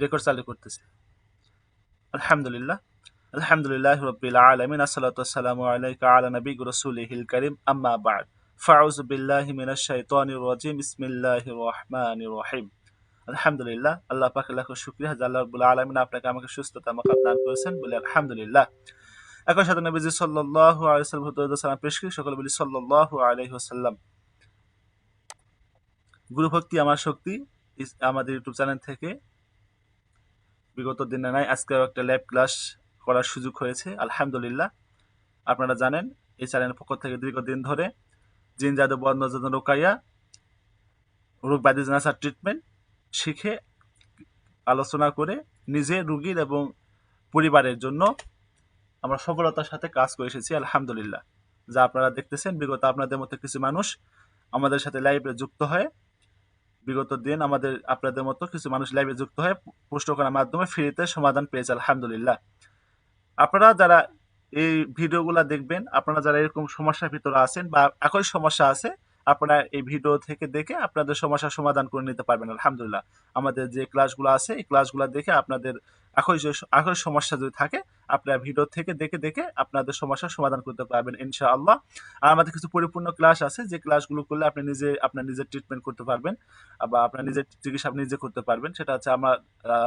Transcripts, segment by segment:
Record চালু করতেছি। আলহামদুলিল্লাহ, আলহামদুলিল্লাহ রাব্বিল আলামিন, আসসালাতু ওয়াসসালামু আলাইকা আলা নাবিয়্যি রাসূলিহিল কারীম, আম্মা বা'দ। ফাউযু বিল্লাহি মিনাশ শাইতানির রাজীম, বিসমিল্লাহির রহমানির রহিম। আলহামদুলিল্লাহ, আল্লাহ পাকের লাখো শুকরিয়া যে আল্লাহ রাব্বুল আলামিন আপনাকে আমাকে সুস্থতা মাকাম দান করেছেন, বলে আলহামদুলিল্লাহ। একই সাথে নবীজি সাল্লাল্লাহু আলাইহি ওয়াসাল্লাম পেশ করি, সকলে বলি সাল্লাল্লাহু আলাইহি ওয়াসাল্লাম। গুরুভক্তি আমার শক্তি আমাদের ইউটিউব চ্যানেল থেকে বিগত দিনে নাই আজকেও একটা লাইভ ক্লাস করার সুযোগ হয়েছে, আলহামদুলিল্লাহ। আপনারা জানেন এই চ্যানেলের পক্ষ থেকে দীর্ঘদিন ধরে জিন জাদু বর্ণ জাদু রোকাইয়া রোগ ব্যাধি জানাসার ট্রিটমেন্ট শিখে আলোচনা করে নিজে রুগীর এবং পরিবারের জন্য আমরা সফলতার সাথে কাজ করে এসেছি, আলহামদুলিল্লাহ। যা আপনারা দেখতেছেন, বিগত আপনাদের মতো কিছু মানুষ আমাদের সাথে লাইভে যুক্ত হয়ে বিগত দিন আপনাদের মতো কিছু মানুষ লাইভে যুক্ত হয়ে প্রশ্ন করার মাধ্যমে ফ্রিতে সমাধান পেয়েছে, আলহামদুলিল্লাহ। আপনারা যারা এই ভিডিওগুলা দেখবেন, আপনারা যারা এরকম সমস্যার ভিতরে আছেন বা একই সমস্যা আছে, আপনারা এই ভিডিও থেকে দেখে আপনাদের সমস্যার সমাধান করে নিতে পারবেন, আলহামদুলিল্লাহ। আমাদের যে ক্লাসগুলো আছে এই ক্লাসগুলো দেখে আপনাদের একই সমস্যা যদি থাকে, আপনারা ভিডিও থেকে দেখে দেখে আপনাদের সমস্যার সমাধান করতে পারবেন ইনশাআল্লাহ। আর আমাদের কিছু পরিপূর্ণ ক্লাস আছে যে ক্লাসগুলো করলে আপনি আপনার নিজের ট্রিটমেন্ট করতে পারবেন বা আপনার নিজের চিকিৎসা আপনি নিজে করতে পারবেন। সেটা হচ্ছে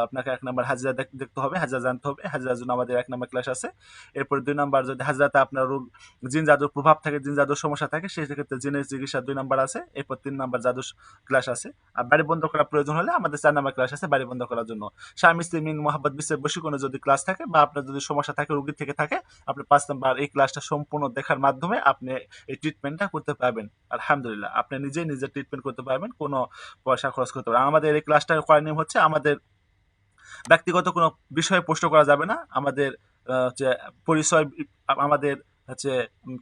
আপনাকে ১ নাম্বার হাজিরা দেখতে হবে, হাজিরা জানতে হবে। হাজিরার জন্য আমাদের ১ নাম্বার ক্লাস আছে। এরপর ২ নাম্বার, যদি হাজিরাতে আপনার জিন জাদুর প্রভাব থাকে, জিন জাদুর সমস্যা থাকে, সেই ক্ষেত্রে জিনের চিকিৎসা ২ নাম্বার আছে। এরপর ৩ নাম্বার জাদুর ক্লাস আছে। আর বাড়ি বন্ধ করার প্রয়োজন হলে আমাদের ৪ নাম্বার ক্লাস আছে বাড়ি বন্ধ করার জন্য। স্বামী স্ত্রী মিন মোহাব্বত বিশ্বের বশীকরণের যদি ক্লাস থাকে বা আপনার যদি সমস্যা থাকে রোগীর থেকে থাকে, আপনি ৫ নাম্বার এই ক্লাসটা সম্পূর্ণ দেখার মাধ্যমে আপনি এই ট্রিটমেন্টটা করতে পারবেন, আলহামদুলিল্লাহ। আপনি নিজের ট্রিটমেন্ট করতে পারবেন, কোনো পয়সা খরচ করতে পারবেন। আমাদের এই ক্লাসটা করার নিয়ম হচ্ছে, আমাদের ব্যক্তিগত কোনো বিষয়ে প্রশ্ন করা যাবে না। আমাদের হচ্ছে পরিচয়, আমাদের হচ্ছে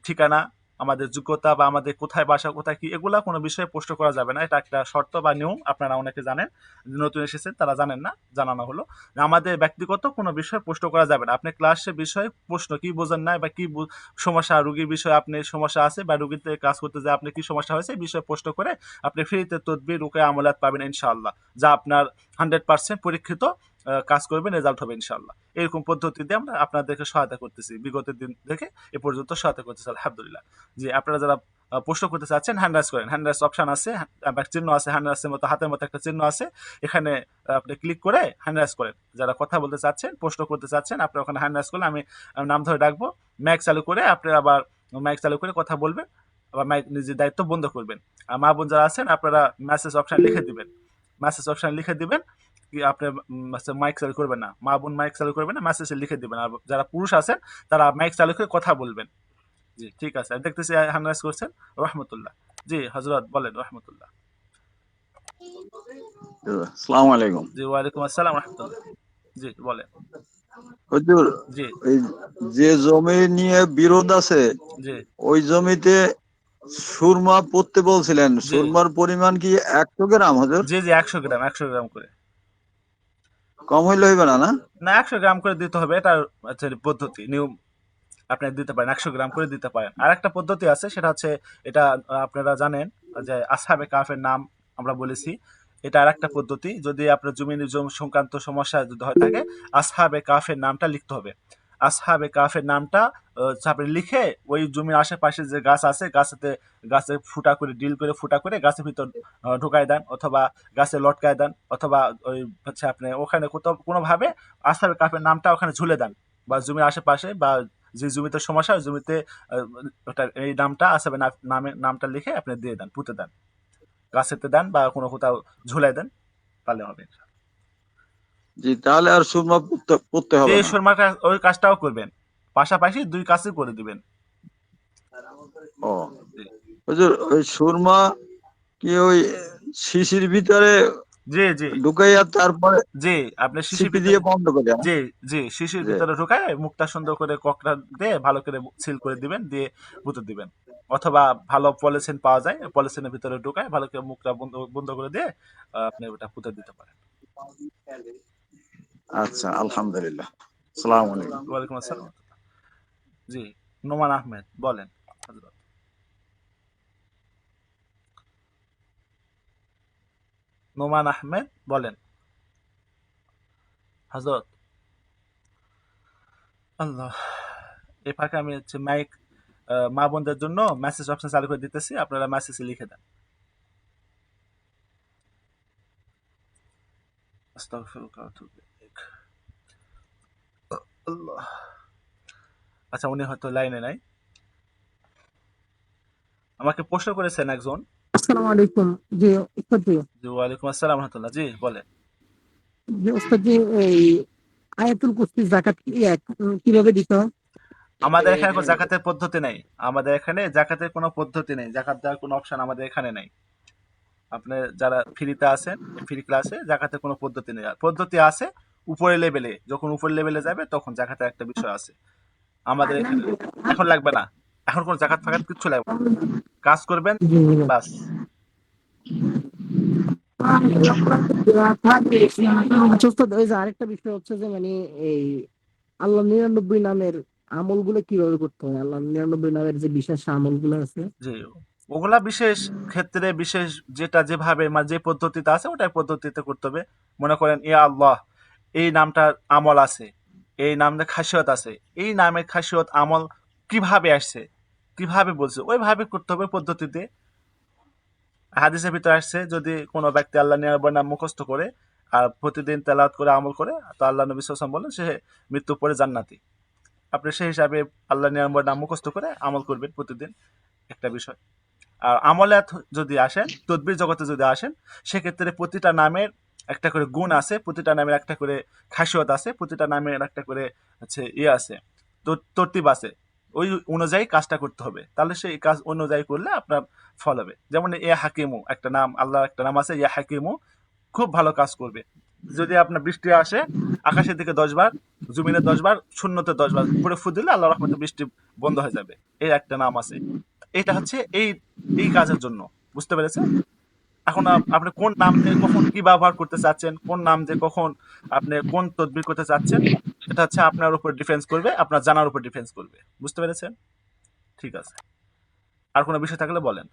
ঠিকানা, আমাদের যোগ্যতা বা আমাদের কোথায় বাসা, কোথায় কি, এগুলা কোনো বিষয়ে প্রশ্ন করা যাবে না। এটা একটা শর্ত বা নিয়ম, আপনারা অনেকে জানেন, নতুন এসেছেন তারা জানেন না, জানানো হলো। আমাদের ব্যক্তিগত কোনো বিষয়ে প্রশ্ন করা যাবে না। আপনি ক্লাসের বিষয়ে প্রশ্ন কি বোঝেন নাই বা কি সমস্যা, রোগীর বিষয়ে আপনি সমস্যা আছে বা রোগীতে কাজ করতে যে আপনি কি সমস্যা হয়েছে এই বিষয়ে প্রশ্ন করে আপনি ফ্রিতে তদবির রুকিয়া আমলাত পাবেন ইনশাআল্লাহ, যা আপনার 100% পরীক্ষিত কাজ করবেন, রেজাল্ট হবে ইনশাআল্লাহ। এরকম পদ্ধতিতে আমরা আপনাদেরকে সহায়তা করতেছি, বিগত দিন থেকে এ পর্যন্ত সহায়তা করতেছি, আলহামদুলিল্লাহ। যে আপনারা যারা প্রশ্ন করতে চাচ্ছেন, হ্যান্ড রাইজ করেন। হ্যান্ড রাইজ অপশন আছে, চিহ্ন আছে, হ্যান্ড রাইজের মতো হাতের মতো একটা চিহ্ন আছে, এখানে আপনি ক্লিক করে হ্যান্ড রাইজ করেন। যারা কথা বলতে চাচ্ছেন, প্রশ্ন করতে চাচ্ছেন, আপনি ওখানে হ্যান্ড রাইজ করলে আমি নাম ধরে ডাকবো, মাইক চালু করে আপনি আবার মাইক চালু করে কথা বলবেন, আবার মাইক নিজের দায়িত্ব বন্ধ করবেন। আর মা বোন যারা আছেন, আপনারা মেসেজ অপশন লিখে দিবেন, মেসেজ অপশন লিখে দিবেন। কি আপনি মাইক চালু করবেন না, মা বোন মাইক চালু করবেন না, মেসেজে লিখে দিবেন। আর যারা পুরুষ আছেন তারা মাইক চালু করে কথা বলবেন। জি ঠিক আছে, আমি দেখতেছি হ্যান্ড রাইজ করছেন, রহমতুল্লাহ। জি হজরত বলেন, রহমতুল্লাহ। আসসালামু আলাইকুম। জি ওয়ালাইকুম আসসালাম রহমতুল্লাহ। জি বলেন। হুজুর, জি ওই যে জমি নিয়ে বিরোধ আছে, জি ওই জমিতে সুরমা পুঁততে বলছিলেন, জি সুরমার পরিমাণ কি 100 গ্রাম হুজুর? জি জি ১০০ গ্রাম, ১০০ গ্রাম করে। কম হইলে হইবে না, না? না, ১০০ গ্রাম করে দিতে হবে, এটার পদ্ধতি নিয়ম। আপনি দিতে পারেন, ১০০ গ্রাম করে দিতে পারেন। আর একটা পদ্ধতি আছে, সেটা হচ্ছে এটা আপনারা জানেন যে আসহাবে কাফের নাম আমরা বলেছি, এটা আর একটা পদ্ধতি। যদি আপনার জমি জমি সংক্রান্ত সমস্যা যদি হয়ে থাকে, আসহাবে কাফের নামটা লিখতে হবে। আসহাবে কাফের নামটা আপনি লিখে ওই জমির আশেপাশে যে গাছ আছে, গাছে ফুটা করে, ডিল করে ফুটা করে গাছের ভিতর ঢুকায় দেন, অথবা গাছে লটকায় দেন, অথবা ওই হচ্ছে আপনি ওখানে কোথাও কোনোভাবে আসহাবে কাফের নামটা ওখানে ঝুলে দেন, বা জমির আশেপাশে বা যে জমিতে সমস্যা ওই জমিতে ওটা এই নামটা আসবে, নামটা লিখে আপনি দিয়ে দেন, পুঁতে দেন, গাছেতে দেন বা কোনো কোথাও ঝুলাই দেন, তাহলে হবে। জি, তাহলে আর সুরমা পুঁততে যে হবে না। সুরমার ওই কাজটাও করবেন, পাশাপাশি ২ কাজই করে দিবেন। ও জি হুজুর, ওই সুরমা কি ওই শিশির ভিতরে জি জি ঢুকাইয়া তারপরে জি আপনি শিশির ছিপি ভিতরে, দিয়ে বন্ধ করে, হ্যাঁ? জি জি শিশির যে ভিতরে ঢুকায় মুখটা সুন্দর করে ককড়া দিয়ে ভালো করে সিল করে দিবেন, দিয়ে পুঁতে দিবেন। অথবা ভালো পলিথিন পাওয়া যায়, পলিথিনের ভিতরে ঢুকায় ভালো করে মুখটা বন্ধ বন্ধ করে দিয়ে আপনি ওটা পুঁতে দিতে পারেন। আচ্ছা, আলহামদুলিল্লাহ। আসসালামু আলাইকুম। ওয়ালাইকুম আসসালাম। জি নোমান আহমেদ বলেন হযরত। নোমান আহমেদ বলেন। হযরত আল্লাহ, এই ফাঁকে আমি হচ্ছে মাইক মা বোনদের জন্য মেসেজ অপশন চালু করে দিতেছি, আপনারা মেসেজে লিখে দেন। আস্তাগফিরুল্লাহ ওয়া আতুবু ইলাইক। আল্লাহ। আচ্ছা, উনি হয়তো লাইনে নাই। আমাকে প্রশ্ন করেছেন একজন। আসসালামু আলাইকুম। জি উস্তাদ জি। জি, ওয়ালাইকুম আসসালাম রাহমাতুল্লাহ। জি বলেন। জি উস্তাদ জি, এই আয়াতুল কুরসি যাকাত কিভাবে দিতে হয়? আমাদের এখানে কোনো জাকাতের পদ্ধতি নাই। আমাদের এখানে জাকাতের কোনো পদ্ধতি নেই। জাকাত দেওয়ার কোনো অপশন আমাদের এখানে নাই। আপনি যারা ফ্রিতে আছেন, ফ্রি ক্লাসে জাকাতের কোনো পদ্ধতি নেই। আর পদ্ধতি আছে উপরের লেভেলে। যখন উপরের লেভেলে যাবে তখন জাকাতের একটা বিষয় আছে। আমাদের এখানে নেই। এখন লাগবে না। এখন কোনো জাকাত ফাকাত কিচ্ছু লাগবে না। কাজ করবেন জি, জি। বাস। আচ্ছা উস্তাদ, ওই যে আরেকটা বিষয় হচ্ছে যে মানে এই আল্লাহ ৯৯ নামের আমলগুলো কিভাবে করতে হয়? আল্লাহ ৯৯ নামের যে বিশেষ আমলগুলো আছে। জি, ওগুলা বিশেষ ক্ষেত্রে বিশেষ যেটা যেভাবে মানে যে পদ্ধতিতে আছে ওটাই পদ্ধতিতে করতে হবে। মনে করেন ইয়া আল্লাহ, এই নামটার আমল আছে, এই নামে খাসিয়ত আছে, এই নামের খাসিয়ত আমল কিভাবে আসছে, কিভাবে বলছে ওইভাবে করতে হবে পদ্ধতিতে। হাদিসের ভিতরে আসছে যদি কোনো ব্যক্তি আল্লাহ নিরানব্বই নাম মুখস্থ করে আর প্রতিদিন তেলাওয়াত করে আমল করে, তো আল্লাহ নবী সাল্লাল্লাহু আলাইহি ওয়াসাল্লাম বলেন সে মৃত্যুর পরে জান্নাতি। আপনি সেই হিসাবে আল্লাহ নিরানব্বই নাম মুখস্থ করে আমল করবেন প্রতিদিন, একটা বিষয়। আর আমলাত যদি আসেন, তদবির জগতে যদি আসেন, সেক্ষেত্রে প্রতিটা নামের একটা করে গুণ আছে, প্রতিটা নামের একটা করে খাসিয়ত আছে, প্রতিটা নামের একটা করে হচ্ছে ইয়ে আছে, তরতিব আছে। ওই অনুযায়ী কাজটা করতে হবে, তাহলে সেই কাজ অনুযায়ী করলে আপনার ফল হবে। যেমন ইয়া হাকিমু একটা নাম, আল্লাহর একটা নাম আছে ইয়া হাকিমু, খুব ভালো কাজ করবে। যদি আপনার বৃষ্টি আসে, আকাশের দিকে 10 বার, জমিনে 10 বার, শূন্যতে 10 বার উপরে ফু দিলে আল্লাহ রহমতে বৃষ্টি বন্ধ হয়ে যাবে। এই একটা নাম আছে। এটা হচ্ছে এই এই কাজের জন্য। বুঝতে পেরেছেন? এখন আপনি কোন নাম দিয়ে কখন কি ব্যবহার করতে চাচ্ছেন, কোন নাম দিয়ে কখন আপনি কোন তদবির করতে চাচ্ছেন, এটা হচ্ছে আপনার উপর ডিফেন্স করবে, আপনার জানার উপর ডিফেন্স করবে। বুঝতে পেরেছেন? ঠিক আছে। আর কোনো বিষয় থাকলে বলেন।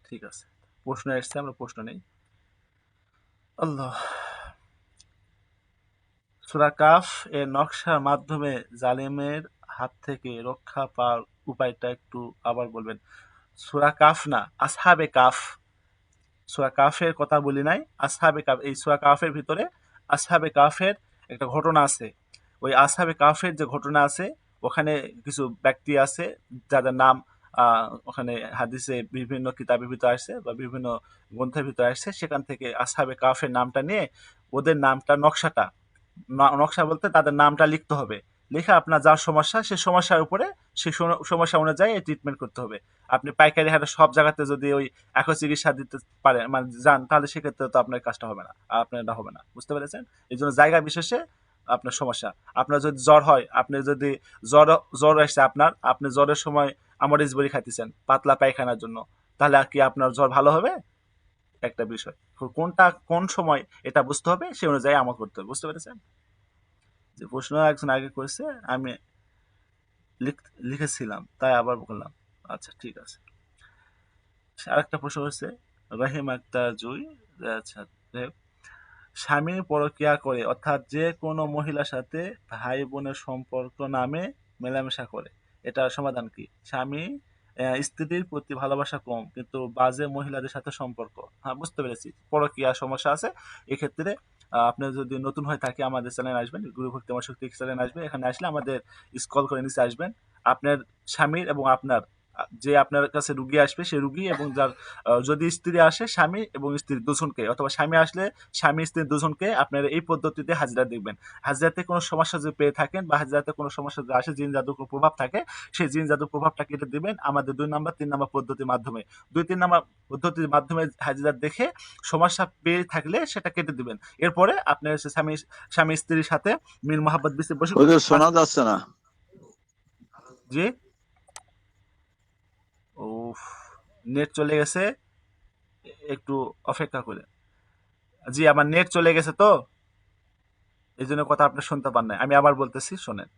ঠিক আছে। প্রশ্ন এসছে, আমরা প্রশ্ন নেই। আল্লাহ। সূরা কাফ এর নকশার মাধ্যমে জালিমের হাত থেকে রক্ষা পাওয়ার উপায়টা একটু আবার বলবেন। সূরা কাফ না, আসহাবে কাফ। সূরা কাফের কথা বলি নাই, আসহাবে কাফ। এই সূরা কাফের ভিতরে আসহাবে কাফের একটা ঘটনা আছে। ওই আসহাবে কাফের যে ঘটনা আছে, ওখানে কিছু ব্যক্তি আছে যাদের নাম ওখানে হাদিসে বিভিন্ন কিতাবের ভিতরে আসছে বা বিভিন্ন গ্রন্থের ভিতরে আসছে। সেখান থেকে আসহাবে কাফের নামটা নিয়ে ওদের নামটা নকশাটা, নকশা বলতে তাদের নামটা লিখতে হবে। লিখে আপনার যার সমস্যা সেই সমস্যার উপরে সেই সমস্যা অনুযায়ী ট্রিটমেন্ট করতে হবে। আপনি পাইকারি হারে সব জায়গাতে যদি ওই একই চিকিৎসা দিতে পারেন মানে যান, তাহলে সেক্ষেত্রে তো আপনার কাজটা হবে না, আর আপনার এটা হবে না। বুঝতে পেরেছেন? এই জন্য জায়গা বিশেষে আপনার সমস্যা। আপনার যদি জ্বর হয়, আপনি যদি জ্বর জ্বর আসছে আপনার, আপনি জ্বরের সময় আমরিজ বড়ি খাইতেছেন পাতলা পায়খানার জন্য, তাহলে আর কি আপনার জ্বর ভালো হবে? একটা বিষয়। কোনটা কোন সময় এটা বুঝতে হবে, সেই অনুযায়ী আমল করতে হবে। বুঝতে পেরেছেন? যে প্রশ্ন একজন আগে করেছে, আমি লিখেছিলাম তাই আবার বললাম। আচ্ছা ঠিক আছে। আরেকটা প্রশ্ন হচ্ছে রহিম আক্তার জুই। আচ্ছা, যাই হোক। স্বামী পরকিয়া করে, অর্থাৎ যে কোনো মহিলার সাথে ভাই বোনের সম্পর্ক নামে মেলামেশা করে, এটার সমাধান কি? স্বামী স্ত্রীর প্রতি ভালোবাসা কম কিন্তু বাজে মহিলাদের সাথে সম্পর্ক। হ্যাঁ, বুঝতে পেরেছি পরকিয়া সমস্যা আছে। এক্ষেত্রে আপনি যদি নতুন হয়ে থাকে আমাদের চ্যানেল আসবেন, গুরু ভক্তি আমার শক্তি চ্যানেল আসবে, এখানে আসলে আমাদের স্ক্রল করে নিচে আসবেন। আপনার স্বামীর এবং আপনার যে আপনার কাছে রুগী আসবে সেই রুগী এবং যার যদি স্ত্রী আসে, স্বামী এবং স্ত্রী দুজনকে, অথবা স্বামী আসলে স্বামী স্ত্রী দুজনকে আপনারা এই পদ্ধতিতে হাজিরা দেখবেন। হাজিরাতে কোনো সমস্যা যদি পেয়ে থাকেন বা হাজিরাতে কোনো সমস্যা যদি আসে, জিন জাদুর কোনো প্রভাব থাকে, সেই জিন জাদুর প্রভাবটা কেটে দিবেন আমাদের 2 নাম্বার 3 নাম্বার পদ্ধতির মাধ্যমে। 2-3 নাম্বার পদ্ধতির মাধ্যমে হাজিরা দেখে সমস্যা পেয়ে থাকলে সেটা কেটে দিবেন। এরপরে আপনার স্বামী স্ত্রীর সাথে মিল মোহাব্বত বেশি বসে ওই যে শোনা যাচ্ছে না। যে ও নেট চলে গেছে, একটু অপেক্ষা করে। জি, আমার নেট চলে গেছে তো এই জন্য কথা আপনি শুনতে পান নাই। আমি আবার বলতেছি, শোনেন।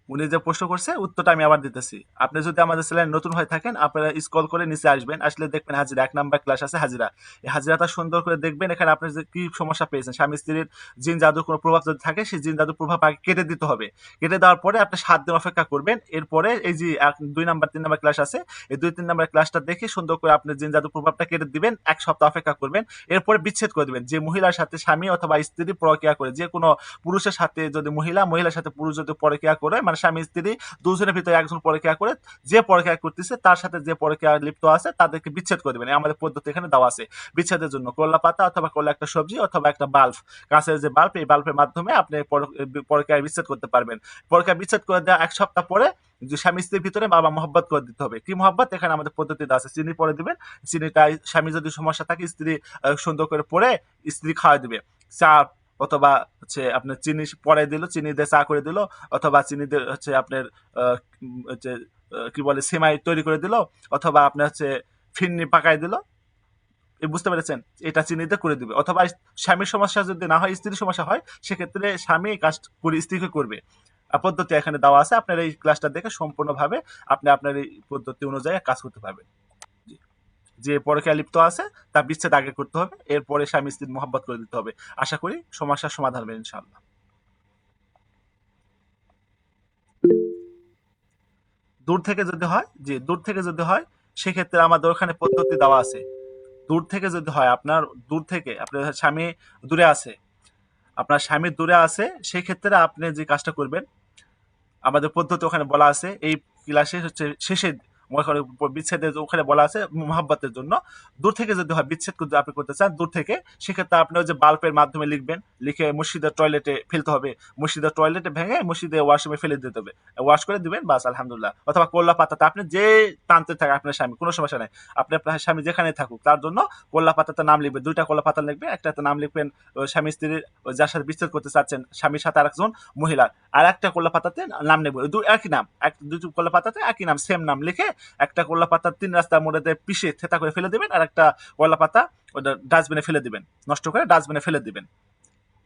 উনি যে প্রশ্ন করছে উত্তরটা আমি আবার দিতেছি। আপনি যদি আমাদের চ্যানেলে নতুন হয়ে থাকেন, আপনারা স্ক্রল করে নিচে আসবেন, আসলে দেখবেন হাজিরা 1 নাম্বার ক্লাস আছে হাজিরা। এই হাজিরাটা সুন্দর করে দেখবেন, এখানে আপনি যে কি সমস্যা পেয়েছেন, স্বামী স্ত্রীর জিন জাদুর কোনো প্রভাব যদি থাকে সেই জিন জাদুর প্রভাব আগে কেটে দিতে হবে। কেটে দেওয়ার পরে আপনি 7 দিন অপেক্ষা করবেন। এরপরে এই যে 2 নাম্বার 3 নাম্বার ক্লাস আছে, এই 2-3 নাম্বার ক্লাসটা দেখে সুন্দর করে আপনি জিন জাদুর প্রভাবটা কেটে দিবেন। 1 সপ্তাহ অপেক্ষা করবেন। এরপরে বিচ্ছেদ করে দিবেন। যে মহিলার সাথে স্বামী অথবা স্ত্রী পরকীয়া করে, যে কোনো পুরুষের সাথে যদি মহিলার সাথে পুরুষ যদি পরকীয়া করে, মানে স্বামী স্ত্রী দুজনের ভিতরে একজন পরকীয়া করে, যে পরকীয়া করতেছে তার সাথে যে পরকীয়া লিপ্ত আছে তাদেরকে বিচ্ছেদ করে দিবেন। আমাদের পদ্ধতি এখানে দেওয়া আছে। বিচ্ছেদের জন্য কলা পাতা অথবা কলা একটা সবজি অথবা একটা বাল্ব, কাঁচের যে বাল্ব, এই বাল্বের মাধ্যমে আপনি পরকীয়া বিচ্ছেদ করতে পারবেন। পরকীয়া বিচ্ছেদ করে দেওয়া 1 সপ্তাহ পরে যে স্বামী স্ত্রীর ভিতরে বাবা মহব্বত করে দিতে হবে। কি মহব্বত? এখানে আমাদের পদ্ধতিতে আছে। চিনি পরে দিবেন। চিনিটা স্বামী যদি সমস্যা থাকে, স্ত্রী সুন্দর করে পরে স্ত্রী খাওয়াই দিবে। চা অথবা হচ্ছে আপনার চিনি পরে দিল, চিনি দিয়ে চা করে দিল, অথবা চিনি দিয়ে হচ্ছে আপনার হচ্ছে কি বলে সেমাই তৈরি করে দিল, অথবা আপনার হচ্ছে ফিরনি পাকাই দিল। বুঝতে পেরেছেন? এটা চিনি দিয়ে করে দিবে। অথবা স্বামীর সমস্যা যদি না হয়, স্ত্রীর সমস্যা হয়, সেক্ষেত্রে স্বামী এই কাজ করে স্ত্রীকে করবে। পদ্ধতি এখানে দেওয়া আছে। আপনার এই ক্লাসটা দেখে সম্পূর্ণভাবে আপনি আপনার এই পদ্ধতি অনুযায়ী কাজ করতে পারবেন। জি। যে পরকীয়া লিপ্ত আছে তার বিচ্ছেদ আগে করতে হবে, এরপরে স্বামী স্ত্রীর মহব্বত করে দিতে হবে। আশা করি সমস্যার সমাধান হবে ইনশাআল্লাহ। দূর থেকে যদি হয়, জি, দূর থেকে যদি হয়, সেক্ষেত্রে আমাদের ওখানে পদ্ধতি দেওয়া আছে। দূর থেকে যদি হয়, আপনার দূর থেকে আপনার স্বামী দূরে আছে, আপনার স্বামী দূরে আছে, সেই ক্ষেত্রে আপনি যে কাজটা করবেন, আমাদের পদ্ধতি ওখানে বলা আছে। এই ক্লাসে হচ্ছে শেষে ওখানে বিচ্ছেদের ওখানে বলা আছে মহাব্বতের জন্য। দূর থেকে যদি হয়, বিচ্ছেদ যদি আপনি করতে চান দূর থেকে, সেক্ষেত্রে আপনি ওই যে বাল্বের মাধ্যমে লিখবেন, লিখে মসজিদের টয়লেটে ফেলতে হবে। মসজিদের টয়লেটে ভেঙে মসজিদে ওয়াশরুমে ফেলে দিতে হবে। ওয়াশ করে দিবেন, বাস আলহামদুলিল্লাহ। অথবা কল্লা পাতাতে আপনি যে প্রান্তে থাকে আপনার স্বামী, কোনো সমস্যা নাই। আপনার স্বামী যেখানে থাকুক তার জন্য কল্লা পাতাতে নাম লিখবেন। 2টা কল্লা পাতা লিখবেন, একটাতে নাম লিখবেন স্বামী স্ত্রীর, যার সাথে বিচ্ছেদ করতে চাচ্ছেন, স্বামীর সাথে আরেকজন মহিলা, আর একটা কল্লা পাতাতে নাম নেব, একই নাম, দুটো কল্লা পাতাতে একই নাম, সেম নাম লিখে একটা কল্লা পাতা 3 রাস্তার মোড়েতে পিষে থেতা করে ফেলে দিবেন, আর একটা কল্লা পাতা ওটা ডাস্টবিনে ফেলে দিবেন, নষ্ট করে ডাস্টবিনে ফেলে দিবেন।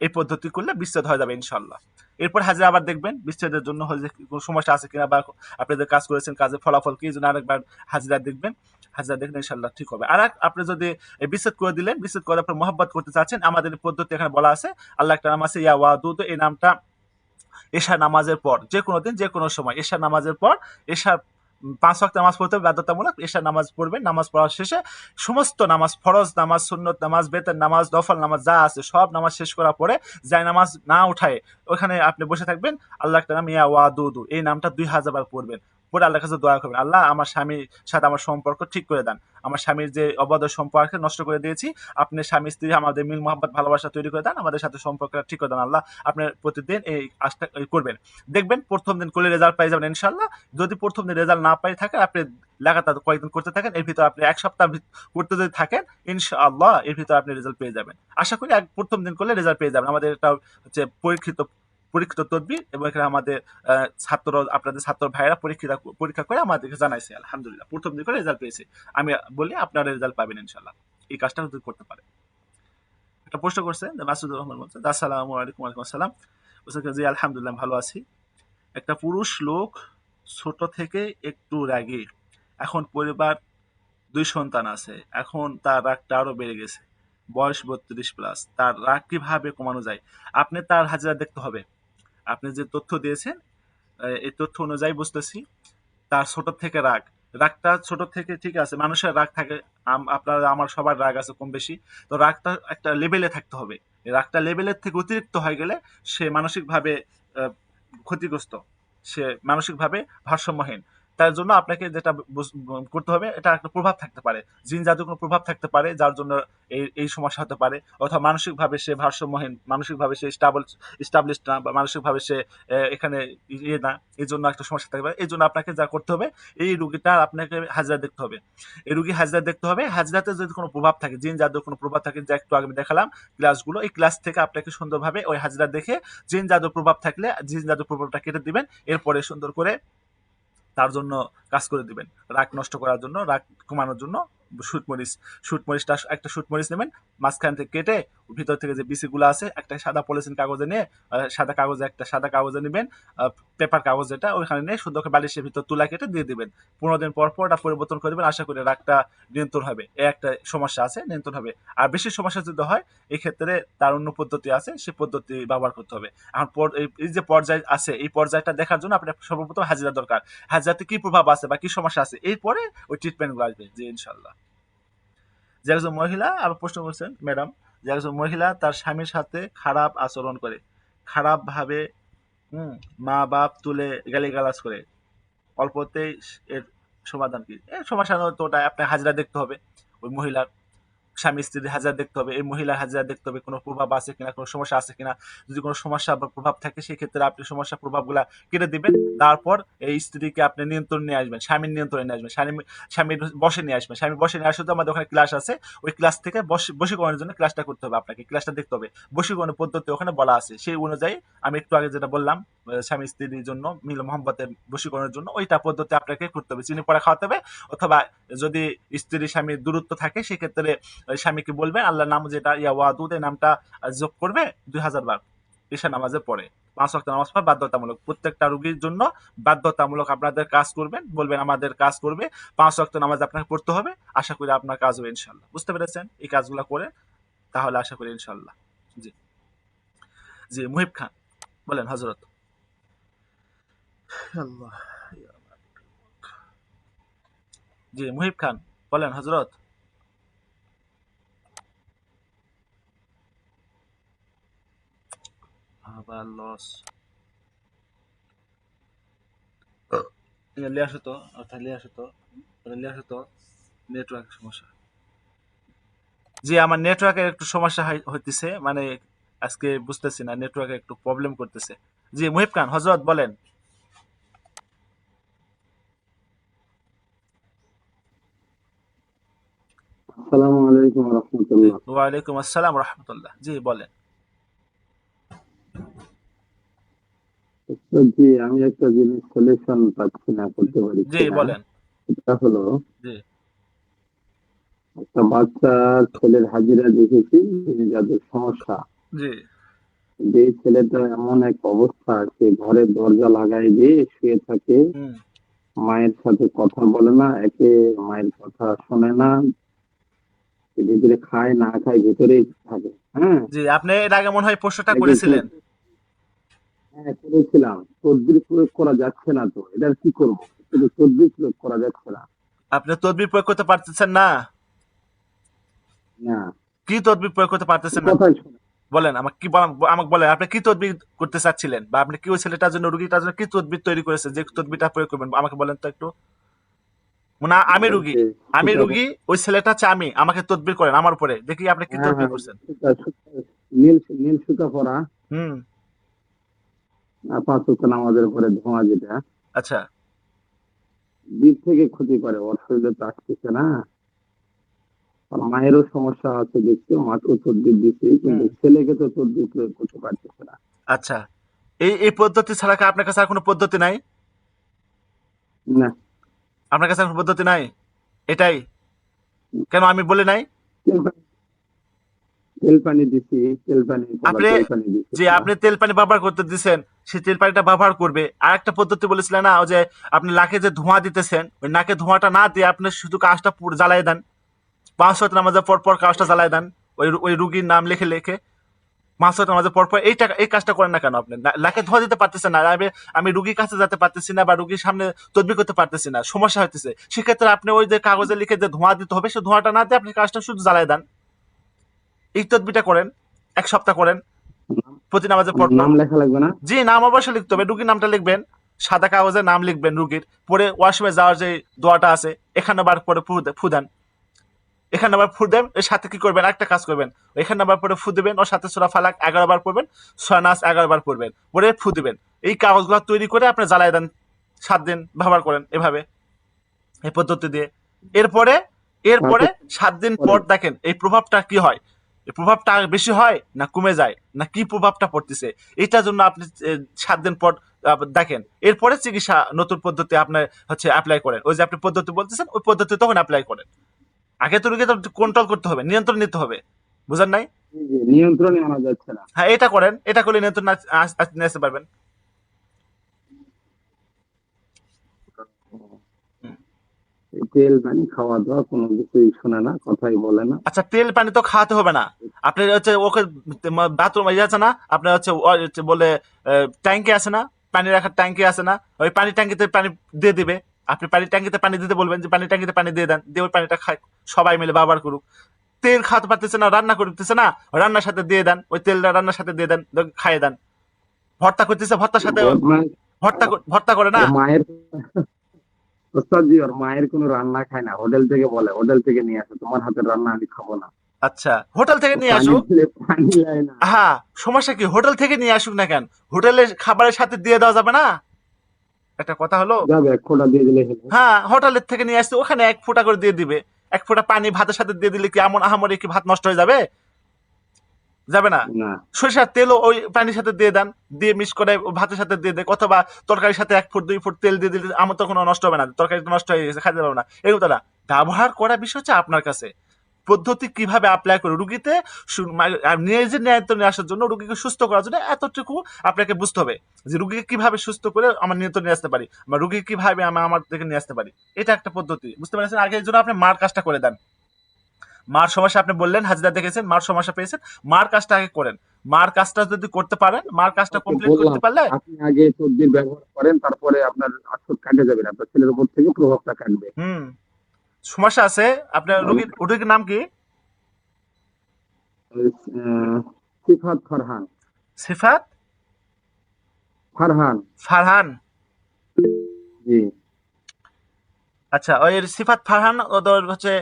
এই পদ্ধতি করলে বিচ্ছেদ হয়ে যাবে ইনশাল্লাহ। এরপর হাজিরা আবার দেখবেন বিচ্ছেদের জন্য হয়েছে কোনো সমস্যা আছে কিনা, বা আপনি যে কাজ করেছেন কাজের ফলাফল কি, এই জন্য আরেকবার হাজিরা দেখবেন। হাজিরা দেখলে ইনশাল্লাহ ঠিক হবে। আর আপনি যদি বিচ্ছেদ করে দিলেন, বিচ্ছেদ করে আপনার মহব্বত করতে চাচ্ছেন, আমাদের পদ্ধতি এখানে বলা আছে। আল্লাহ একটা নাম আছে ইয়া ওয়াদুদ, এই নামটা এশা নামাজের পর, যে কোনো দিন যে কোনো সময় এশা নামাজের পর, এশার 5 ওয়াক্ত নামাজ পড়তে হবে বাধ্যতামূলক। এশা নামাজ পড়বেন, নামাজ পড়ার শেষে সমস্ত নামাজ, ফরজ নামাজ, সুন্নত নামাজ, বেতের নামাজ, নফল নামাজ যা আছে সব নামাজ শেষ করার পরে যাই নামাজ না উঠায় ওখানে আপনি বসে থাকবেন। আল্লাহ একটা নাম ইয়া ওয়াদুদু, এই নামটা 2000 বার পড়বেন। পরে আল্লাহর কাছে দোয়া করবেন, আল্লাহ আমার স্বামীর সাথে আমার সম্পর্ক ঠিক করে দেন, আমার স্বামীর যে অবৈধ সম্পর্ক নষ্ট করে দিয়েছি, আপনি স্বামী স্ত্রী আমাদের মিল মোহাম্মত ভালোবাসা তৈরি করে দেন, আমাদের সাথে সম্পর্কটা ঠিক করে দেন। আল্লাহ আপনার প্রতিদিন এই কাজটা করবেন। দেখবেন প্রথম দিন করলে রেজাল্ট পাই যাবেন ইনশাল্লাহ। যদি প্রথম দিন রেজাল্ট না পাই থাকে, আপনি লাগাতার কয়েকদিন করতে থাকেন, এর ভিতরে আপনি 1 সপ্তাহ করতে যদি থাকেন, ইনশাআল্লাহ এর ভিতরে আপনি রেজাল্ট পেয়ে যাবেন। আশা করি প্রথম দিন করলে রেজাল্ট পেয়ে যাবেন। আমাদের এটা হচ্ছে পরীক্ষিত তদবির, এবং এখানে আমাদের ছাত্র, আপনাদের ছাত্র ভাইয়েরা পরীক্ষা করে আমাদেরকে জানাইছে আলহামদুলিল্লাহ প্রথম দিন করে রেজাল্ট পেয়েছে। আমি বলি আপনারা রেজাল্ট পাবেন ইনশাল্লাহ, এই কাজটা যদি করতে পারে। একটা প্রশ্ন করছে মাসুদুর রহমান, বলছে আসসালামু আলাইকুম। ওয়ালাইকুম আসসালাম। বলছে জি আলহামদুলিল্লাহ ভালো আছি। একটা পুরুষ লোক, ছোট থেকে একটু রাগী, এখন পরিবার 2 সন্তান আছে, এখন তার রাগটা আরো বেড়ে গেছে, বয়স 32+, তার রাগ কিভাবে কমানো যায়? আপনি তার হাজিরা দেখতে হবে। আপনি যে তথ্য দিয়েছেন, এই তথ্য অনুযায়ী বুঝতেছি তার ছোট থেকে রাগ, রাগটা ছোট থেকে ঠিক আছে, মানুষের রাগ থাকে, আপনার আমার সবার রাগ আছে কম বেশি। তো রাগটা একটা লেভেলে থাকতে হবে। এই রাগটা লেভেলের থেকে অতিরিক্ত হয়ে গেলে সে মানসিকভাবে আহ, ক্ষতিগ্রস্ত, সে মানসিকভাবে ভারসাম্যহীন। তার জন্য আপনাকে যেটা করতে হবে, এটা একটা প্রভাব থাকতে পারে, জিন জাদুর কোনো প্রভাব থাকতে পারে, যার জন্য এই সমস্যা হতে পারে। অথবা মানসিকভাবে সে ভারসাম্যহীন, মানসিকভাবে সে স্টাবলিশ না, বা মানসিকভাবে সে এখানে ইয়ে না, এই জন্য একটা সমস্যা থাকতে পারে। এই জন্য আপনাকে যা করতে হবে, এই রুগীটা আপনাকে হাজিরা দেখতে হবে। এই রুগী হাজিরা দেখতে হবে। হাজিরাতে যদি কোনো প্রভাব থাকে, জিন জাদুর কোনো প্রভাব থাকে, যা একটু আগে আমি দেখালাম ক্লাসগুলো, এই ক্লাস থেকে আপনাকে সুন্দরভাবে ওই হাজিরা দেখে জিন জাদুর প্রভাব থাকলে জিন জাদুর প্রভাবটা কেটে দিবেন। এরপরে সুন্দর করে তার জন্য কাজ করে দিবেন। রাগ নষ্ট করার জন্য, রাগ কমানোর জন্য শুটমরিচটা, একটা শুটমরিচ নেবেন, মাঝখান থেকে কেটে ভিতর থেকে যে বিসি গুলো আছে একটা সাদা পলিথিন কাগজে নিয়ে একটা সাদা কাগজে নেবেন, পেপার কাগজ যেটা ওইখানে নিয়ে সুন্দর করে বালিশের ভিতর তুলা কেটে দিয়ে দিবেন। 15 দিন পর পর ওটা পরিবর্তন করবেন, আশা করি রাগটা নিয়ন্ত্রণ হবে। এই একটা সমস্যা আছে, নিয়ন্ত্রণ হবে। আর বেশি সমস্যা যদি হয় এই ক্ষেত্রে তার অন্য পদ্ধতি আছে, সেই পদ্ধতি ব্যবহার করতে হবে। এখন এই যে পর্যায় আছে এই পর্যায়টা দেখার জন্য আপনার সর্বপ্রথম হাজিরা দরকার, হাজিরাতে কি প্রভাব আছে বা কি সমস্যা আছে, এরপরে ওই ট্রিটমেন্ট গুলো আসবে। জি ইনশাল্লাহ। যে একজন মহিলা, আবার প্রশ্ন করছেন ম্যাডাম, যে একজন মহিলা তার স্বামীর সাথে খারাপ আচরণ করে, খারাপ ভাবে মা বাপ তুলে গালিগালাজ করে, অল্পতেই এর সমাধান কি? এর সমস্যা তো ওটা আপনার হাজিরা দেখতে হবে, ওই মহিলার স্বামী স্ত্রীর হাজিরা দেখতে হবে, এই মহিলার হাজিরা দেখতে হবে কোনো প্রভাব আছে কিনা, কোনো সমস্যা আছে কিনা। যদি কোনো সমস্যা বা প্রভাব থাকে সেই ক্ষেত্রে আপনি সমস্যা প্রভাবগুলা কেটে দিবেন। তারপর এই স্ত্রীকে আপনি নিয়ন্ত্রণ নিয়ে আসবেন, স্বামীর নিয়ন্ত্রণে নিয়ে আসবেন, স্বামীর বসে নিয়ে আসবেন। স্বামী বসে নিয়ে আসলে তো আমাদের ওখানে ক্লাস আছে, ওই ক্লাস থেকে বশীকরণের জন্য ক্লাসটা করতে হবে আপনাকে, ক্লাসটা দেখতে হবে। বশীকরণের পদ্ধতি ওখানে বলা আছে, সেই অনুযায়ী আমি একটু আগে যেটা বললাম স্বামী স্ত্রীর জন্য মিল মোহাম্মতের বশীকরণের জন্য ওইটা পদ্ধতি আপনাকে করতে হবে। চিনি পড়া খাওয়াতে হবে, অথবা যদি স্ত্রী স্বামীর দূরত্ব থাকে সেক্ষেত্রে স্বামীকে বলবেন আল্লাহর নাম যেটা ইয়াওয়াদুদ এই নামটা যোগ করবে 2000 বার ঈশা নামাজের পরে। 5 ওয়াক্ত নামাজ পড়া বাধ্যতামূলক, প্রত্যেকটা রোগীর জন্য বাধ্যতামূলক। আপনাদের কাজ করবেন, বলবেন আমাদের কাজ করবে, 5 ওয়াক্ত নামাজ আপনাকে পড়তে হবে। আশা করি আপনার কাজ হবে ইনশাল্লাহ। বুঝতে পেরেছেন? এই কাজগুলো করে তাহলে আশা করি ইনশাল্লাহ। জি জি মুহিব খান বলেন হজরত। আল্লাহ, জি মুহিব খান বলেন হজরত। আবার লস নেটওয়ার্ক সমস্যা। জি আমার নেটওয়ার্কের একটু সমস্যা হইতেছে, মানে আজকে বুঝতেছি না, নেটওয়ার্কে একটু প্রবলেম করতেছে। জি মুহিব খান হজরত বলেন। আসসালামু আলাইকুম রহমতুল্লাহ। ওয়ালাইকুম আসসালাম রহমতুল্লাহ। জি বলেন। জি, আমি একটা জিনিস সলিউশন পাচ্ছি না, করতে জি পারছি না। বলেন। এটা হলো, জি একটা বাচ্চা ছেলের হাজিরা দেখেছি, যাদের সমস্যা, জি যে ছেলেটা এমন এক অবস্থা, সে ঘরের দরজা লাগাই দিয়ে শুয়ে থাকে, হুম মায়ের সাথে কথা বলে না, মায়ের কথা শোনে না, ভিতরে খায় না খায় ভিতরেই থাকে। হ্যাঁ, জি আপনি এর আগে মনে হয় প্রশ্নটা একে করেছিলেন। হ্যাঁ করেছিলাম, তদবির প্রয়োগ করা যাচ্ছে না, তো এটার কি করবো? কিন্তু তদবির প্রয়োগ করা যাচ্ছে না। আপনি তদবির প্রয়োগ করতে পারতেছেন না? না, কি তদবির প্রয়োগ করতে পারতেছেন না? কথাই শোনে। বলেন আমাকে, আমাকে বলেন আপনি কি তদবির করতে চাচ্ছিলেন, বা আপনি কি ওই ছেলেটার জন্য রুগীটার জন্য কি তদবির তৈরি করেছেন যে তদবিরটা প্রয়োগ করবেন, আমাকে বলেন তো একটু। না আমি ওই রুগী, যে আমি সুতা, রুগী, ওই ছেলেটা হচ্ছে আমি, আমাকে তদবির করেন আমার উপরে, দেখি আপনি কি হ্যাঁ তদবির হ্যাঁ, করছেন। নীল নীল সুতা পরা, হুম আর 5 ওয়াক্ত নামাজের পরে ধোঁয়া, যেটা আচ্ছা দিক থেকে ক্ষতি করে, ওর শরীরে তো আসতেছে না। আর মায়েরও সমস্যা আছে দেখছি, মাকেও তদবির দিচ্ছি, কিন্তু হুম ছেলেকে তো তদবির প্রয়োগ করতে পারতেছে না। আচ্ছা। এই পদ্ধতি ছাড়া কি আপনার কাছে আর কোনো পদ্ধতি নাই? না, আপনার কাছে আর কোনো পদ্ধতি নাই? এটাই কেন আমি বলি নাই? তেল পানি, তেল পানি দিছি, তেল পানি কলা, আপনি তেল পানি দিছি যে না। আপনি তেল পানি ব্যবহার করতে দিচ্ছেন, সেই তেল পানিটা ব্যবহার করবে। আর একটা পদ্ধতি বলেছিলেন না, ওই যে আপনি নাকে যে ধোঁয়া দিতেছেন, ওই নাকে ধোঁয়াটা না দিয়ে আপনি শুধু কাজটা পুরো জ্বালাই দেন, 5 ওয়াক্ত নামাজের পর পর কাজটা জ্বালাই দেন, ওই রুগীর নাম লিখে লিখে 5 ওয়াক্ত নামাজের পর পর এই কাজটা করেন না কেন? আপনি নাকে ধোঁয়া দিতে পারতেছেন না, আমি রুগীর কাছে যেতে পারতেছি না বা রুগীর সামনে তদবির করতে পারতেছি না, সমস্যা হইতেছে, সেক্ষেত্রে আপনি ওই যে কাগজে লিখে যে ধোঁয়া দিতে হবে, সেই ধোঁয়াটা না দিয়ে আপনি কাজটা শুধু জ্বালাই দেন। এই তদবিরটা করেন, 1 সপ্তাহ করেন প্রতি নামাজের পর পর। নাম লেখা লাগবে না? জি নাম অবশ্যই লিখতে হবে, রুগীর নামটা লিখবেন, সাদা কাগজে নাম লিখবেন রুগীর, পরে ওয়াশরুমে যাওয়ার যে দোয়াটা আছে 51 বার পরে ফু দেন, 51 বার ফু দেন। এর সাথে কি করবেন, একটা কাজ করবেন, 51 বার পরে ফু দিবেন, ওর সাথে সূরা ফালাক 11 বার পড়বেন, সূরা নাস 11 বার পড়বেন, পরে ফু দিবেন। এই কাগজগুলো তৈরি করে আপনি জ্বালায় দেন, 7 দিন ব্যবহার করেন এভাবে, এই পদ্ধতি দিয়ে। এরপরে এরপরে তারপর 7 দিন পরে পর দেখেন এই প্রভাবটা কি হয়, এই প্রভাবটা বেশি হয় না কমে যায়, না কি প্রভাবটা পড়তেছে, এটার জন্য আপনি 7 দিন পর দেখেন। এরপরে চিকিৎসা নতুন পদ্ধতি আপনার হচ্ছে অ্যাপ্লাই করেন, ওই যে আপনি পদ্ধতি বলতেছেন ওই পদ্ধতি তখন অ্যাপ্লাই করেন। আগে তো রোগী তো কন্ট্রোল করতে হবে, নিয়ন্ত্রণ নিতে হবে, বুঝেন নাই? জি, নিয়ন্ত্রণে আনা যাচ্ছে না। হ্যাঁ, এটা করেন, এটা করলে নিয়ন্ত্রণ নিয়ে আসতে পারবেন। হুম। এই তেল পানি খাওয়া দাওয়া কোনো কিছুই শোনে না, কথাই বলে না। আচ্ছা, তেল পানি তো খাওয়াতে হবে না। আপনি হচ্ছে ওকে বাথরুম ইয়ে আছে না, আপনার হচ্ছে বলে ট্যাঙ্কি আছে না, পানি রাখার ট্যাঙ্কি আছে না, ওই পানি ট্যাঙ্কিতে পানি দিয়ে দিবে। আপনি পানি ট্যাঙ্কিতে পানি দিতে বলবেন যে পানি ট্যাঙ্কিতে পানি দিয়ে দেন, দিয়ে ওই পানিটা খায়, সবাই মিলে ব্যবহার করুক। তেল খাওয়াতে পারতেছে না, রান্না করতেছে না, রান্নার সাথে দিয়ে দেন, ওই তেলটা রান্নার সাথে দিয়ে দেন, খাইয়ে দেন। ভর্তা করতেছে, ভর্তার সাথে বদমাস। ভর্তা করে না। ওর মায়ের, ওস্তাদ জি, ওর মায়ের কোনো রান্না খায় না, হোটেল থেকে বলে হোটেল থেকে নিয়ে আসে, তোমার হাতের রান্না আমি খাবো না। আচ্ছা, হোটেল থেকে ও নিয়ে পানি আসুক। দিলে পানি দেয় না। হ্যাঁ, সমস্যা কি, হোটেল থেকে নিয়ে আসুক না কেন, হোটেলের খাবারের সাথে দিয়ে দেওয়া যাবে না? একটা কথা হলো। যাবে, এক ফোঁটা দিয়ে দিলে হলো। হ্যাঁ, হোটেলের থেকে নিয়ে আসতে ওখানে এক ফোঁটা করে দিয়ে দিবে। এক ফোঁটা পানি ভাতের সাথে দিয়ে দিলে কি এমন আহামরি কি ভাত নষ্ট হয়ে যাবে? যাবে না। না, সরিষার তেলও ওই পানির সাথে দিয়ে দেন, দিয়ে মিক্স করে ভাতের সাথে দিয়ে দেয়, অথবা তরকারির সাথে 1 ফুট 2 ফুট তেল দিয়ে দিলে আমার তো কোনো নষ্ট হবে না, তরকারিটা নষ্ট হয়ে গেছে, খাইতে পারবো না, এরকম তো না। ব্যবহার করা বিষয় হচ্ছে আপনার কাছে, পদ্ধতি কিভাবে অ্যাপ্লাই করে রুগীতে নিজের নিয়ন্ত্রণে আসার জন্য, রুগীকে সুস্থ করার জন্য এতটুকু আপনাকে বুঝতে হবে যে রুগীকে কিভাবে সুস্থ করে আমার নিয়ন্ত্রণে নিয়ে আসতে পারি, বা রুগীকে কিভাবে আমি আমার দিকে নিয়ে আসতে পারি। এটা একটা পদ্ধতি, বুঝতে পারছেন? আগে এই জন্য আপনি মার কাজটা করে দেন। মার সমস্যা আপনি বললেন, হাজিরা দেখেছেন, মার সমস্যা পেয়েছেন, মার কাজটা আগে করেন। মার কাজটা যদি করতে পারেন, মার কাজটা ওকে কমপ্লিট করতে বললাম পারলে। আপনি আগে তদবির ব্যবহার করেন, তারপরে আপনার আসর কাটে যাবে না, আপনার ছেলের উপর থেকে প্রভাবটা কাটবে। হুম, সমস্যা আছে আপনার রুগীর নাম কি? আহ, সিফাত ফারহান। সিফাত ফারহান। ফারহান। জি। আচ্ছা, ওই সিফাত ফারহান ওদের হচ্ছে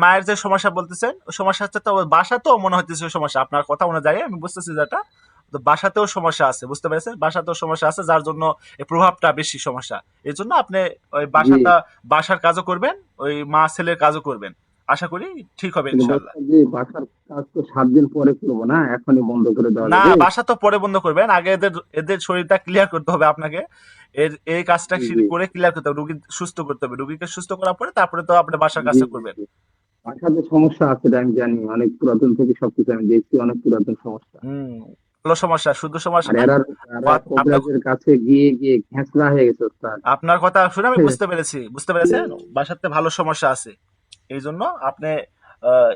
মায়ের যে সমস্যা বলতেছেন, ওই সমস্যা হচ্ছে, তো ওই বাসাতেও মনে হইতেছে ওই সমস্যা, আপনার কথা অনুযায়ী আমি বুঝতেছি যেটা, তো বাসাতেও সমস্যা আছে, বুঝতে পেরেছেন? বাসাতেও সমস্যা আছে, যার জন্য এই প্রভাবটা বেশি সমস্যা। এই জন্য আপনি ওই জি, বাসার কাজও করবেন, ওই মা ছেলের কাজও করবেন। আশা করি ঠিক হবে কিন্তু ইনশাল্লাহ। বাচ্চা যে বাসার কাজ তো 7 দিন পরে করবো না, এখনই বন্ধ করে দেওয়া না, যাবে? বাসা তো পরে বন্ধ করবেন, আগে এদের এদের শরীরটা ক্লিয়ার করতে হবে আপনাকে। এই কাজটা জি, করে ক্লিয়ার করতে হবে, রুগী সুস্থ করতে হবে, রুগীকে সুস্থ করার পরে তারপরে তো আপনি বাসার জি, কাজটা জি, করবেন। জি। বাসার যে সমস্যা আছে এটা আমি জানি, অনেক পুরাতন থেকে সবকিছু আমি দেখছি, অনেক পুরাতন সমস্যা। হুম, ভালো সমস্যা, শুধু সমস্যা আর না। এরা আপনার কবিরাজের কাছে গিয়ে গিয়ে ঘেঁচড়া হয়ে গেছে ওস্তাদ। আপনার কথা শুনে আমি বুঝতে পেরেছি, বুঝতে পেরেছেন, বাসাতে ভালো সমস্যা আছে। এই জন্য আপনি আহ,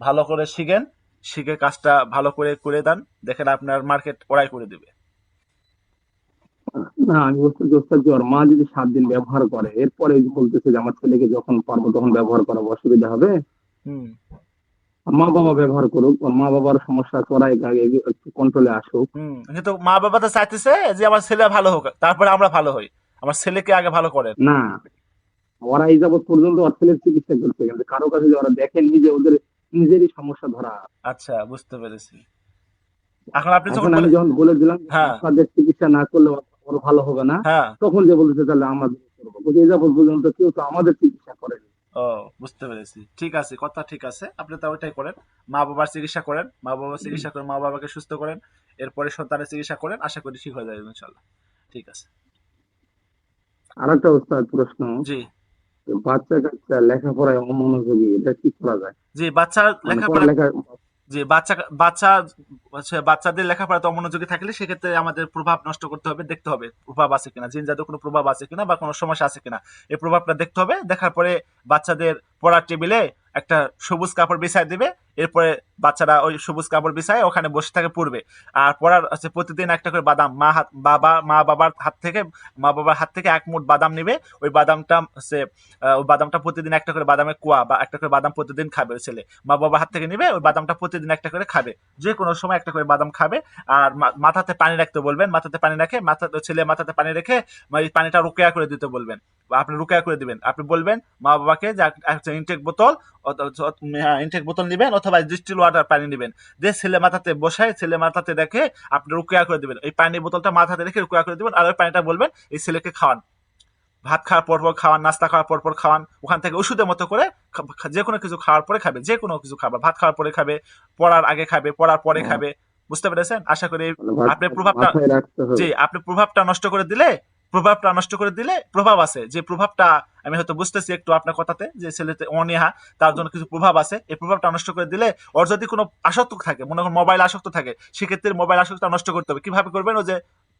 ভালো করে শিখেন, শিখে কাজটা ভালো করে করে দেন, দেখেন আপনার মার্কেট ওরাই করে দিবে। না, আমি বলছি যে ওস্তাদ, যে ওর মা যদি 7 দিন ব্যবহার করে, এরপরে বলতেছে যে আমার ছেলেকে যখন পারবো তখন ব্যবহার করা অসুবিধা হবে। হুম। আর মা বাবা ব্যবহার করুক, ওর মা বাবার সমস্যা আছে, ওরা আগে একটু কন্ট্রোলে আসুক। হুম, কিন্তু মা বাবা তো চাইতেছে যে আমার ছেলে ভালো হোক, তারপরে আমরা ভালো হই। আমার ছেলেকে আগে ভালো করেন। না, ওরা এই যাবৎ পর্যন্ত ওর ছেলের চিকিৎসা করছে, কিন্তু কারো কাছে যে ওরা দেখেন নিজে ওদের নিজেরই সমস্যা ধরা আছে। আচ্ছা, বুঝতে পেরেছি। এখন আপনি যখন এখন আমি বলে। যখন বলে দিলাম যে হ্যাঁ, আপনাদের চিকিৎসা না করলে ওর ভালো হবে না, হ্যাঁ। তখন যে বলতেছে তাহলে আমাদের করবো, বলছি এই যাবৎ পর্যন্ত কেউ তো আমাদের চিকিৎসা করেনি। ও, বুঝতে পেরেছি, ঠিক আছে, কথা ঠিক আছে, আপনি তো ওইটাই করেন। মা বাবার চিকিৎসা করেন, মা বাবার চিকিৎসা করেন, মা বাবাকে সুস্থ করেন, এরপরে সন্তানের চিকিৎসা করেন, আশা করি ঠিক হয়ে যাবে ইনশাল্লাহ। ঠিক আছে। আর একটা ওস্তাদ প্রশ্ন, জি। যে বাচ্চা কাচ্চা লেখাপড়ায় অমনোযোগী, এটা কি করা যায়? জি, বাচ্চার মানে লেখাপড়া। পড়ালেখা। জি, বাচ্চা হচ্ছে, বাচ্চাদের লেখাপড়াতে অমনোযোগী থাকলে সেক্ষেত্রে আমাদের প্রভাব নষ্ট করতে হবে, দেখতে হবে প্রভাব আছে কিনা, জিন জাতীয় কোনো প্রভাব আছে কিনা বা কোনো সমস্যা আছে কিনা, এই প্রভাবটা দেখতে হবে। দেখার পরে বাচ্চাদের পড়ার টেবিলে একটা সবুজ কাপড় বিছায় দিবে। এরপরে বাচ্চারা ওই সবুজ কাপড় বিছায় ওখানে বসে থাকে পড়বে। আর পড়ার হচ্ছে প্রতিদিন একটা করে বাদাম, মা বাবার হাত থেকে 1 মুঠ বাদাম নিবে। ওই বাদামটা হচ্ছে ওই বাদামটা প্রতিদিন একটা করে বাদামের কোয়া বা একটা করে বাদাম প্রতিদিন খাবে ওই ছেলে। মা বাবার হাত থেকে নিবে, ওই বাদামটা প্রতিদিন একটা করে খাবে, যে কোনো সময় একটা করে বাদাম খাবে। আর মাথাতে পানি রাখতে বলবেন, মাথাতে পানি রাখে, ছেলে মাথাতে পানি রেখে এই পানিটা রুকেয়া করে দিতে বলবেন, বা আপনি রুকেয়া করে দিবেন। আপনি বলবেন মা বাবাকে যে একটা ইনটেক বোতল নিবেন, অথবা ডিস্টিল ওয়াটার পানি নিবেন, দিয়ে ছেলে মাথাতে বসায়, ছেলে মাথাতে রেখে আপনি রুকেয়া করে দিবেন। এই পানি বোতলটা মাথাতে রেখে রুকেয়া করে দিবেন, আর ওই পানিটা বলবেন এই ছেলেকে খাওয়ান। ভাত খাওয়ার পরপর খাওয়ান, নাস্তা খাওয়ার পরপর খাওয়ান, ওখান থেকে ওষুধের মতো করে যে কোনো কিছু খাওয়ার পরে খাবে, যে কোনো কিছু খাবার, ভাত খাওয়ার পরে খাবে, পড়ার আগে খাবে, পড়ার পরে খাবে। বুঝতে পেরেছেন? আশা করি মানে আপনি প্রভাবটা, মাথায় রাখতে জি, হবে। আপনি প্রভাবটা নষ্ট করে দিলে, প্রভাব আছে যে প্রভাবটা আমি হয়তো বুঝতেছি একটু আপনার কথাতে যে ছেলেতে অনীহা, তার জন্য কিছু প্রভাব আছে, এই প্রভাবটা নষ্ট করে দিলে ওর যদি কোনো আসক্ত থাকে, মনে করেন মোবাইল আসক্ত থাকে, সেক্ষেত্রে মোবাইল আসক্তটা নষ্ট করতে হবে। কিভাবে করবেন? ওই যে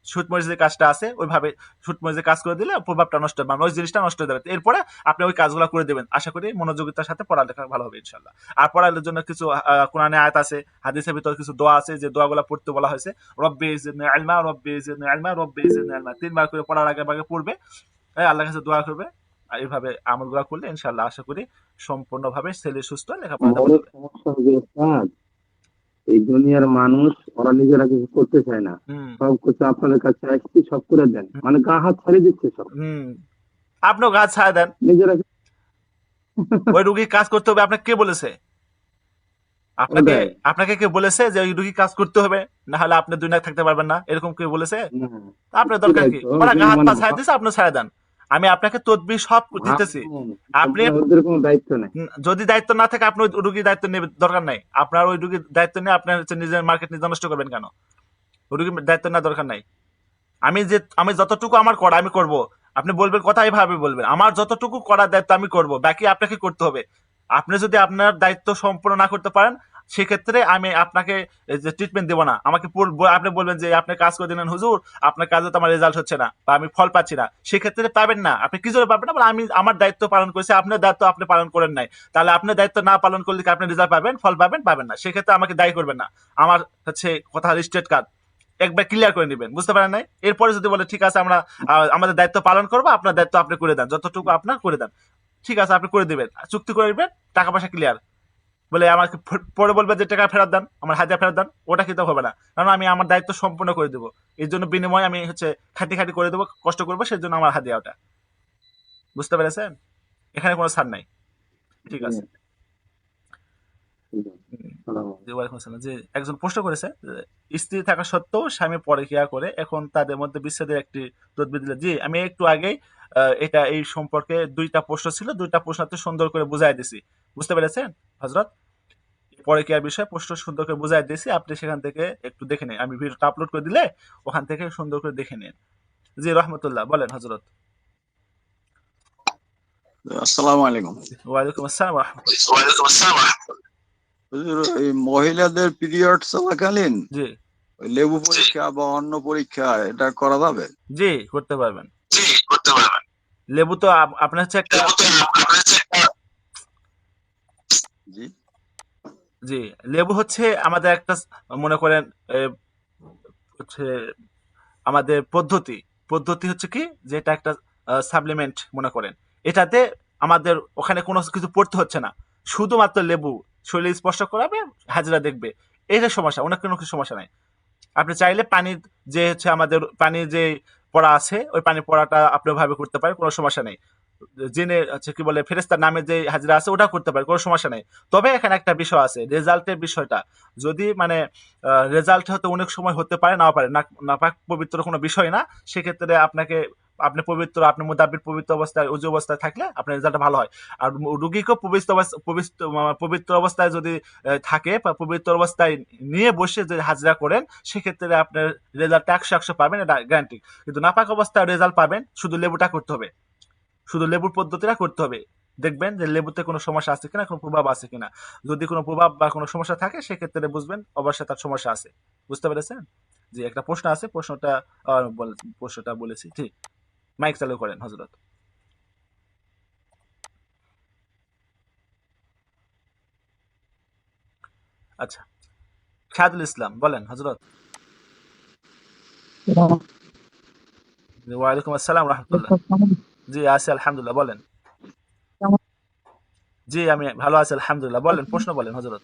সুটমরিচের কাজটা আছে, ওইভাবে সুটমরিচের কাজ করে দিলে প্রভাবটা নষ্ট হবে, মানে ওই জিনিসটা নষ্ট হয়ে যাবে। এরপরে আপনি ওই কাজগুলো করে দেবেন, আশা করি মনোযোগিতার সাথে পড়ালেখা ভালো হবে ইনশাল্লাহ। আর পড়ালের জন্য কিছু কোরআনে আয়াত আছে, হাদিসের ভিতর কিছু দোয়া আছে, যে দোয়াগুলো পড়তে বলা হয়েছে। রব্বি জিদনি ইলমা, রব্বি জিদনি ইলমা, রব্বি জিদনি ইলমা, তিনবার করে পড়ার আগে আগে পড়বে, আল্লাহর কাছে দোয়া করবে। আর এইভাবে আমলগুলো করলে ইনশাল্লাহ আশা করি সম্পূর্ণভাবে ছেলে সুস্থ, লেখাপড়াতে বড় ভালো হবে। সমস্যা হয়ে ওস্তাদ, এই দুনিয়ার মানুষ ওরা নিজেরা কিছু করতে চায় না, হুম সব কিছু আপনাদের কাছে আসছি, সব করে দেন, মানে গা হাত ছাড়িয়ে দিচ্ছে সব, হুম, আপনিও কাজ ছাড়া দেন। নিজেরা। ওই রুগী কাজ করতে হবে, আপনাকে কে বলেছে? আপনাকে ওটাই। আপনাকে কে বলেছে যে ওই রুগী কাজ করতে হবে, না হলে আপনি দুনিয়ায় থাকতে পারবেন না? এরকম কে বলেছে? না, আপনার দরকার সেটাই কি? তো ওরা যে গা হাত মানে পা ছাড়া দিয়েছে, আপনি ছাড়া দেন। আমি আপনাকে তদবির সব দিতেছি। ভাবুন, আপনি ওদের কোনো দায়িত্ব নেই। যদি দায়িত্ব না থাকে, আপনি ওই রুগীর দায়িত্ব নেবে, দরকার নাই আপনার। ওই রুগীর দায়িত্ব নিয়ে আপনার হচ্ছে নিজের মার্কেট নিজে নষ্ট করবেন কেন? ওই রুগীর দায়িত্ব নেওয়ার দরকার নাই। আমি যতটুকু আমার করা আমি করব। আপনি বলবেন কথা, এইভাবে বলবেন, আমার যতটুকু করার দায়িত্ব আমি করব, বাকি আপনাকে করতে হবে। আপনি যদি আপনার দায়িত্ব সম্পূর্ণ না করতে পারেন, সেক্ষেত্রে আমি আপনাকে এই যে ট্রিটমেন্ট দেবো না। আমাকে আপনি বলবেন যে আপনি কাজ করে দিলেন হুজুর, আপনার কাজে তো আমার রেজাল্ট হচ্ছে না বা আমি ফল পাচ্ছি না, সেক্ষেত্রে পাবেন না। আপনি কি জন্য পাবেন না? বলে আমি আমার দায়িত্ব পালন করেছি, আপনার দায়িত্ব আপনি পালন করেন নাই। তাহলে আপনার দায়িত্ব না পালন করলে কি আপনি রেজাল্ট পাবেন, ফল পাবেন? পাবেন না। সেক্ষেত্রে আমাকে দায়ী করবেন না। আমার হচ্ছে কথা স্টেট কার্ড একবার ক্লিয়ার করে নেবেন, বুঝতে পারেন নাই? এরপরে যদি বলে ঠিক আছে আমরা আমাদের দায়িত্ব পালন করবো, আপনার দায়িত্ব আপনি করে দেন, যতটুকু আপনার করে দেন, ঠিক আছে আপনি করে দিবেন, চুক্তি করে দিবেন, টাকা পয়সা ক্লিয়ার। বলে আমাকে পরে বলবে যে টাকা ফেরত দেন, আমার হাজার ফেরত দেন, ওটা কিন্তু হবে না, কারণ আমি আমার দায়িত্ব সম্পূর্ণ করে দেবো। এর জন্য বিনিময়ে আমি হচ্ছে খাটি খাটি করে দেবো, কষ্ট করবো, সেই জন্য আমার হাদিয়া ওটা। বুঝতে পেরেছেন? এখানে কোনো ছাড় নাই। ঠিক আছে। ঠিক আছে, হুম। সালাম। জি, ওয়ালাইকুম আসসালাম। যে একজন প্রশ্ন করেছে যে, স্ত্রী থাকা সত্ত্বেও স্বামী পরকীয়া করে, এখন তাদের মধ্যে বিচ্ছেদের একটি তদবির দিলে। জি, আমি একটু আগেই এটা এই সম্পর্কে দুইটা প্রশ্ন ছিল, দুইটা প্রশ্নতে সুন্দর করে বুঝাই দিছি। বুঝতে পেরেছেন হজরত? পরকীয়ার বিষয়ে প্রশ্ন সুন্দর করে বুঝাই দিয়েছি, আপনি সেখান থেকে একটু দেখে নিন। আমি ভিডিওটা আপলোড করে দিলে ওখান থেকে সুন্দর করে দেখে নিন। জি রহমতুল্লাহ, বলেন হজরত। আসসালামু আলাইকুম। ওয়ালাইকুম আসসালাম রহমতুল্লাহ। হুজুর, এই মহিলাদের পিরিয়ড চলাকালীন জি ওই লেবু পরীক্ষা বা অন্য পরীক্ষা এটা করা যাবে? জি, করতে পারবেন। লেবু তো আপনার হচ্ছে একটা, জি জি, লেবু হচ্ছে আমাদের একটা, মনে করেন হচ্ছে আমাদের পদ্ধতি। পদ্ধতি হচ্ছে কি, যে এটা একটা সাপ্লিমেন্ট মনে করেন। এটাতে আমাদের ওখানে কোনো কিছু পড়তে হচ্ছে না, শুধুমাত্র লেবু শরীরে স্পর্শ করাবে, হাজরা দেখবে। এটা সমস্যা, অনেক কোনো কিছু সমস্যা নাই। আপনি চাইলে পানির যে হচ্ছে আমাদের পানির যে পড়া আছে, ওই পানির পড়াটা আপনি ওভাবে করতে পারেন, কোনো সমস্যা নেই। জেনে হচ্ছে কি বলে ফেরেস্তার নামে যে হাজিরা আছে, ওটা করতে পারে, কোনো সমস্যা নেই। তবে এখানে একটা বিষয় আছে, রেজাল্টের বিষয়টা। যদি মানে রেজাল্ট হয়তো অনেক সময় হতে পারে, নাও পারে না, নাপাক পবিত্র কোনো বিষয় না। সেক্ষেত্রে আপনাকে, আপনি পবিত্র, আপনি মুদাব্বির পবিত্র অবস্থায়, উজু অবস্থায় থাকলে আপনার রেজাল্টটা ভালো হয়। আর রুগীকেও পবিত্র অবস্থা, পবিত্র অবস্থায় যদি থাকে, বা পবিত্র অবস্থায় নিয়ে বসে যদি হাজিরা করেন, সেক্ষেত্রে আপনার রেজাল্টটা 100 পাবেন, এটা গ্যারান্টি। কিন্তু নাপাক অবস্থায় রেজাল্ট পাবেন, শুধু লেবুটা করতে হবে, শুধু লেবুর পদ্ধতিটা করতে হবে। দেখবেন যে লেবুতে কোনো সমস্যা আছে কিনা, কোনো প্রভাব আছে কিনা। যদি কোনো প্রভাব বা কোনো সমস্যা থাকে, সেক্ষেত্রে বুঝবেন অবশ্যই তার সমস্যা আছে। বুঝতে পেরেছেন? জি, একটা প্রশ্ন আছে, প্রশ্নটা প্রশ্নটা বলেছি ঠিক। মাইক চালু করেন হজরত। আচ্ছা, শাহাদুল ইসলাম, বলেন হজরত। জি, ওয়ালাইকুম আসসালাম রহমতুল্লাহ। জি আছি আলহামদুলিল্লাহ, বলেন। জি আমি ভালো আছি আলহামদুলিল্লাহ, বলেন, প্রশ্ন বলেন হজরত।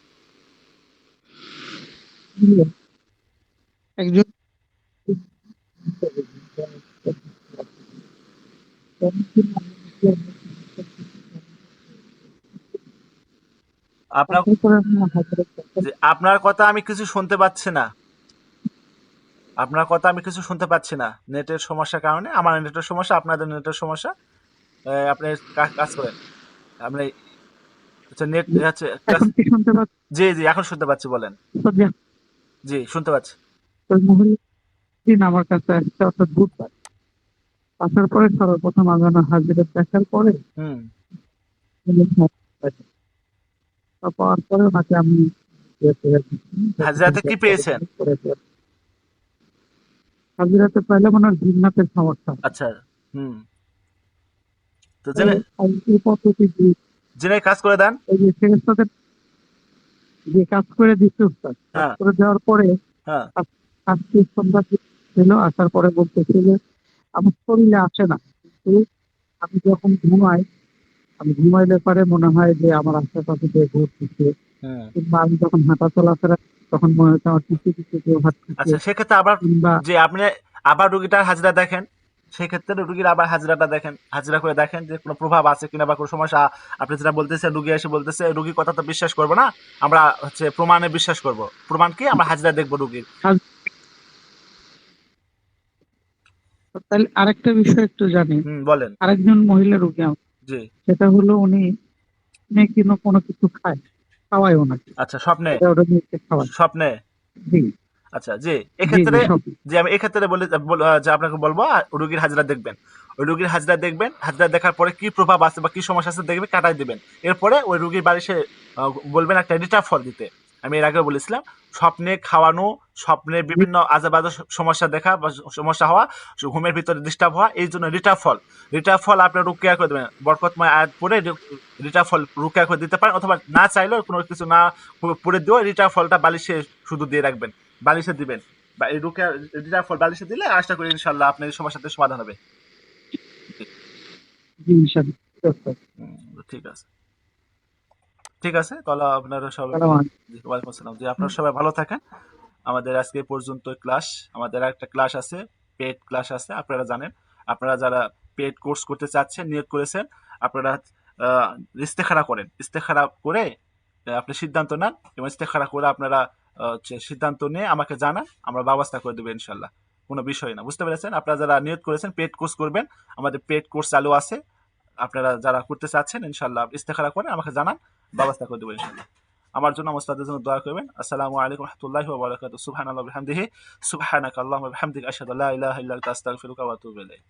একজন আপনার, জি, আপনার কথা আমি কিছু শুনতে পাচ্ছি না। আপনার কথা আমি কিছু শুনতে পাচ্ছি না, নেটের সমস্যার কারণে। আমার নেটের সমস্যা, আপনাদের নেটের সমস্যা। আপনি কাজ করেন, আপনি আচ্ছা নেট হচ্ছে এখন কি শুনতে জি জি, এখন শুনতে পাচ্ছি, বলেন। পাচ্ছেন? জি শুনতে পাচ্ছি। ওই মহিলা দিন আমার কাছে আসছে, অর্থাৎ বুধবার আসার পরে সর্বপ্রথম আজানা হাজিরা দেখার পরে হুম পাওয়ার পরে ওনাকে আমি হাজরাতে কি পেয়েছেন? হাজিরাতে পাইলে ওনার জিন্নাতের সমস্যা। আচ্ছা। হুম তো জেনে এই পদ্ধতি জেনে কাজ করে দেন। এই যে ফেরেশতাদের যে কাজ করে দিচ্ছে উস্তাদ, কাজ হ্যাঁ করে দেওয়ার পরে হ্যাঁ আজকে সন্ধ্যা ছিল, আসার পরে বলতেছে যে আমার শরীরে আসে না, কিন্তু আমি যখন ঘুমাই, আমি ঘুমাইলে পরে মনে হয় যে আমার আশেপাশে যে ঘুরতেছে, হুম কিংবা আমি যখন হাঁটা চলাফেরা তখন মনে হচ্ছে আমার পিছু পিছু কেউ হাঁটতেছে, আচ্ছা, সেক্ষেত্রে আবার কিংবা যে আপনি আবার রুগীটার হাজিরা দেখেন, সেক্ষেত্রে রুগীর আবার হাজিরাটা দেখেন, হাজিরা করে দেখেন যে কোনো প্রভাব আছে কিনা বা কোনো সমস্যা। আপনি যেটা বলতেছেন, রুগী এসে বলতেছে, রুগীর কথা তো বিশ্বাস করবো না আমরা, হচ্ছে প্রমাণে বিশ্বাস করব। প্রমাণ কি? আমরা হাজিরা দেখবো রুগীর। তাহলে আরেকটা বিষয় একটু জানি। বলেন। আরেকজন মহিলা রোগী আমার, জি। সেটা হলো উনি কোনো কিছু খাওয়ায় ওনাকে, আচ্ছা, স্বপ্নে? এটা ওটা নিয়ে খাওয়ায়। স্বপ্নে? জি আচ্ছা, জি। জি এক্ষেত্রে সব যে আমি এক্ষেত্রে যে আপনাকে বলবো, রুগীর হাজিরা দেখবেন। ওই রুগীর হাজিরা দেখবেন, হাজিরা দেখার পরে কি প্রভাব আছে বা কি সমস্যা আছে দেখবেন, কাটাই দিবেন। এরপরে ওই রুগীর বাড়ি সে বলবেন একটা রিটা ফল দিতে। আমি এর আগে বলেছিলাম, স্বপ্নে খাওয়ানো, স্বপ্নে বিভিন্ন আজেবাজে সমস্যা দেখা বা সমস্যা হওয়া, ঘুমের ভিতরে ডিস্টার্ব হওয়া, এই জন্য রিটা ফল আপনার রুকিয়া করে দেবেন। বরকতময় আয়াত পড়ে রিটা ফল রুকিয়া করে দিতে পারেন, অথবা না চাইলেও কোনো কিছু না পড়ে দিয়েও রিটা ফলটা বালিশে শুধু দিয়ে রাখবেন, বালিশে দিবেন। বা এই রুকিয়া রিটা ফল বালিশে দিলে আশা করি ইনশাল্লাহ আপনার এই সমস্যাটির সমাধান হবে। জি ইনশাআল্লাহ। ঠিক আছে, ঠিক আছে, তাহলে আপনারা সবাই সালাম জি, ওয়ালাইকুম আসসালাম। জি, আপনারা সবাই ভালো থাকেন। আমাদের আজকে এই পর্যন্ত ক্লাস। আমাদের একটা ক্লাস আছে, পেড ক্লাস আছে, আপনারা জানেন। আপনারা যারা পেড কোর্স করতে চাচ্ছেন, নিয়োগ করেছেন, আপনারা ইস্তেখারা করেন। ইস্তেখারা করে আপনি সিদ্ধান্ত নেন, এবং ইস্তেখারা করে আপনারা সিদ্ধান্ত নিয়ে আমাকে জানান, আমরা ব্যবস্থা করে দেবো ইনশাল্লাহ। কোনো বিষয় না, বুঝতে পেরেছেন? আপনারা যারা নিয়োগ করেছেন পেড কোর্স করবেন, আমাদের পেড কোর্স চালু আছে। আপনারা যারা করতে চাচ্ছেন ইনশাল্লাহ ইস্তেখারা করে আমাকে জানান, ব্যবস্থা করে দেবো ইনশাল্লাহ। আমার জন্য, আমার উস্তাদের জন্য দোয়া করবেন। আসসালামু আলাইকুম ওয়া রাহমাতুল্লাহি ওয়া বারাকাতুহু। সুবহানাল্লাহি ওয়া বিহামদিহি, সুবহানাকা আল্লাহুম্মা ওয়া বিহামদিকা, আশহাদু আল্লা ইলাহা ইল্লা আনতা, আস্তাগফিরুকা ওয়া আতুবু ইলাইক।